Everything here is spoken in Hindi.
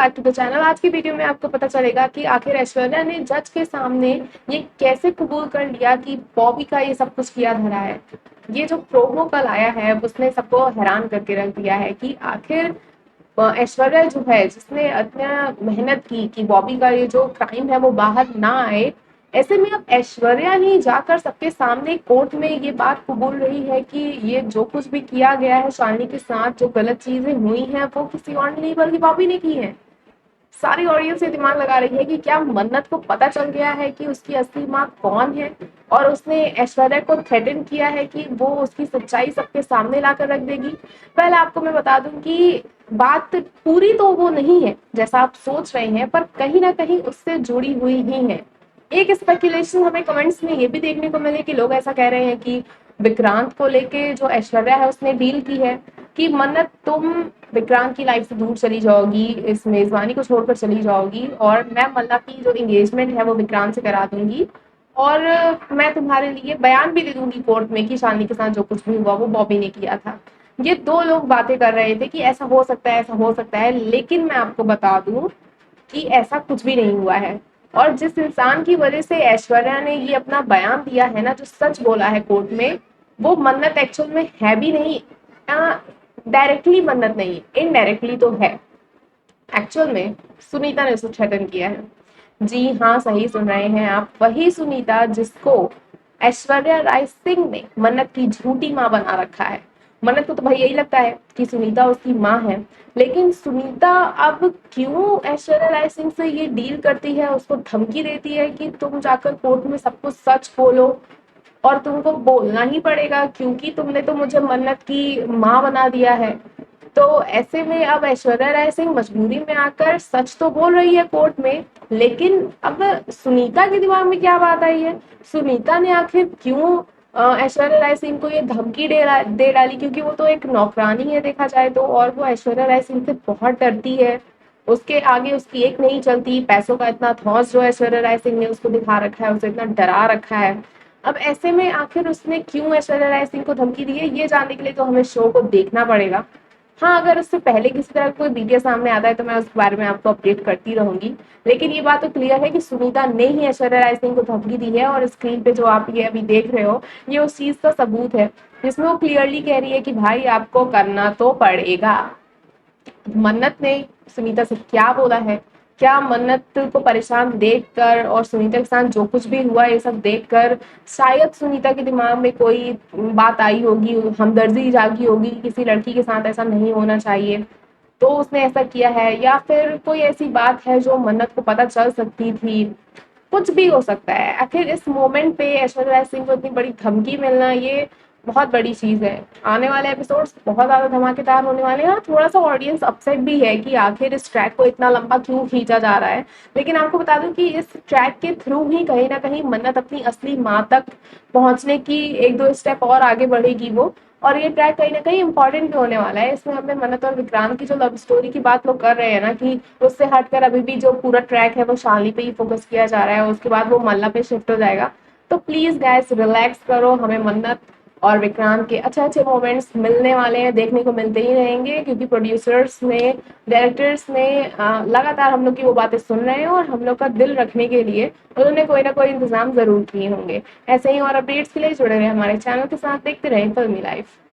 Back to the channel. आज की वीडियो में आपको पता चलेगा कि आखिर ऐश्वर्या ने जज के सामने ये कैसे कबूल कर लिया कि बॉबी का ये सब कुछ किया धरा है। ये जो प्रोमो कल आया है उसने सबको हैरान करके रख दिया है कि आखिर ऐश्वर्या जो है जिसने इतना मेहनत की कि बॉबी का ये जो क्राइम है वो बाहर ना आए, ऐसे में अब ऐश्वर्या ही जाकर सबके सामने कोर्ट में ये बात कबूल रही है कि ये जो कुछ भी किया गया है शालिनी के साथ, जो गलत चीजें हुई हैं वो किसी और ने नहीं बल्कि बॉबी ने की है। सारी ऑडियंस ये दिमाग लगा रही है कि क्या मन्नत को पता चल गया है कि उसकी असली माँ कौन है और उसने ऐश्वर्या को थ्रेटन किया है कि वो उसकी सच्चाई सबके सामने लाकर रख देगी। पहले आपको मैं बता दूं कि बात पूरी तो वो नहीं है जैसा आप सोच रहे हैं, पर कहीं ना कहीं उससे जुड़ी हुई ही है। एक स्पेकुलेशन हमें कमेंट्स में ये भी देखने को मिले कि लोग ऐसा कह रहे हैं कि विक्रांत को लेके जो ऐश्वर्या है उसने डील की है कि मन्नत तुम विक्रांत की लाइफ से दूर चली जाओगी, इस मेजबानी को छोड़कर चली जाओगी और मैं मल्ला की जो एंगेजमेंट है वो विक्रांत से करा दूंगी और मैं तुम्हारे लिए बयान भी दे दूंगी कोर्ट में कि शालिनी के साथ जो कुछ भी हुआ वो बॉबी ने किया था। ये दो लोग बातें कर रहे थे कि ऐसा हो सकता है, ऐसा हो सकता है, लेकिन मैं आपको बता दूं कि ऐसा कुछ भी नहीं हुआ है। और जिस इंसान की वजह से ऐश्वर्या ने ये अपना बयान दिया है ना, जो सच बोला है कोर्ट में, वो मन्नत एक्चुअल में है भी नहीं। डायरेक्टली मन्नत नहीं, इनडायरेक्टली तो है। एक्चुअल में सुनीता ने उसे थ्रेटन किया है। जी हाँ, सही सुन रहे हैं आप, वही सुनीता जिसको ऐश्वर्या राय सिंह ने मन्नत की झूठी माँ बना रखा है। मन्नत को तो भाई यही लगता है कि सुनीता उसकी माँ है, लेकिन सुनीता अब क्यों ऐश्वर्या राय सिंह से ये डील करती है, उसको धमकी देती है कि तुम जाकर कोर्ट में सब कुछ सच बोलो और तुमको बोलना ही पड़ेगा क्योंकि तुमने तो मुझे मन्नत की माँ बना दिया है। तो ऐसे में अब ऐश्वर्या राय सिंह मजबूरी में आकर सच तो बोल रही है कोर्ट में, लेकिन अब सुनीता के दिमाग में क्या बात आई है, सुनीता ने आखिर क्यों ऐश्वर्या राय सिंह को ये धमकी दे डाली, क्योंकि वो तो एक नौकरानी है देखा जाए तो, और वो ऐश्वर्या राय सिंह से बहुत डरती है। उसके आगे उसकी एक नहीं चलती, पैसों का इतना धौंस जो ऐश्वर्या राय सिंह ने उसको दिखा रखा है, उसे इतना डरा रखा है। अब ऐसे में आखिर उसने क्यों ऐश्वर्या राय सिंह को धमकी दी है, ये जानने के लिए तो हमें शो को देखना पड़ेगा। हाँ, अगर उससे पहले किसी तरह कोई वीडियो सामने आता है तो मैं उस बारे में आपको अपडेट करती रहूंगी, लेकिन ये बात तो क्लियर है कि सुनीता ने ही ऐश्वर्या राय सिंह को धमकी दी है और स्क्रीन पे जो आप ये अभी देख रहे हो ये उस चीज का सबूत है, जिसमें वो क्लियरली कह रही है कि भाई आपको करना तो पड़ेगा। मन्नत ने सुनीता से क्या बोला है, क्या मन्नत को परेशान देखकर और सुनीता के साथ जो कुछ भी हुआ ये सब देखकर शायद सुनीता के दिमाग में कोई बात आई होगी, हमदर्दी जागी होगी कि किसी लड़की के साथ ऐसा नहीं होना चाहिए तो उसने ऐसा किया है, या फिर कोई ऐसी बात है जो मन्नत को पता चल सकती थी। कुछ भी हो सकता है। आखिर इस मोमेंट पे ऐश्वर्या राय सिंह को इतनी बड़ी धमकी मिलना ये बहुत बड़ी चीज है। आने वाले एपिसोड्स बहुत ज्यादा धमाकेदार होने वाले हैं। थोड़ा सा ऑडियंस अपसेट भी है कि आखिर इस ट्रैक को इतना लंबा क्यों खींचा जा रहा है, लेकिन आपको बता दूं कि इस ट्रैक के थ्रू ही कहीं ना कहीं मन्नत अपनी असली माँ तक पहुंचने की एक दो स्टेप और आगे बढ़ेगी वो। और ये ट्रैक कहीं ना कहीं इंपॉर्टेंट भी होने वाला है। इसमें हमें मन्नत और विक्रांत की जो लव स्टोरी की बात लोग कर रहे हैं ना, कि उससे हटकर अभी भी जो पूरा ट्रैक है वो शालिनी पे ही फोकस किया जा रहा है, उसके बाद वो मल्ला पे शिफ्ट हो जाएगा। तो प्लीज गैस रिलैक्स करो, हमें मन्नत और विक्रांत के अच्छे अच्छे मोमेंट्स मिलने वाले हैं, देखने को मिलते ही रहेंगे, क्योंकि प्रोड्यूसर्स ने, डायरेक्टर्स ने लगातार हम लोग की वो बातें सुन रहे हैं और हम लोग का दिल रखने के लिए उन्होंने कोई ना कोई इंतजाम जरूर किए होंगे। ऐसे ही और अपडेट्स के लिए जुड़े रहे हमारे चैनल के साथ, देखते रहे फिल्मी लाइफ।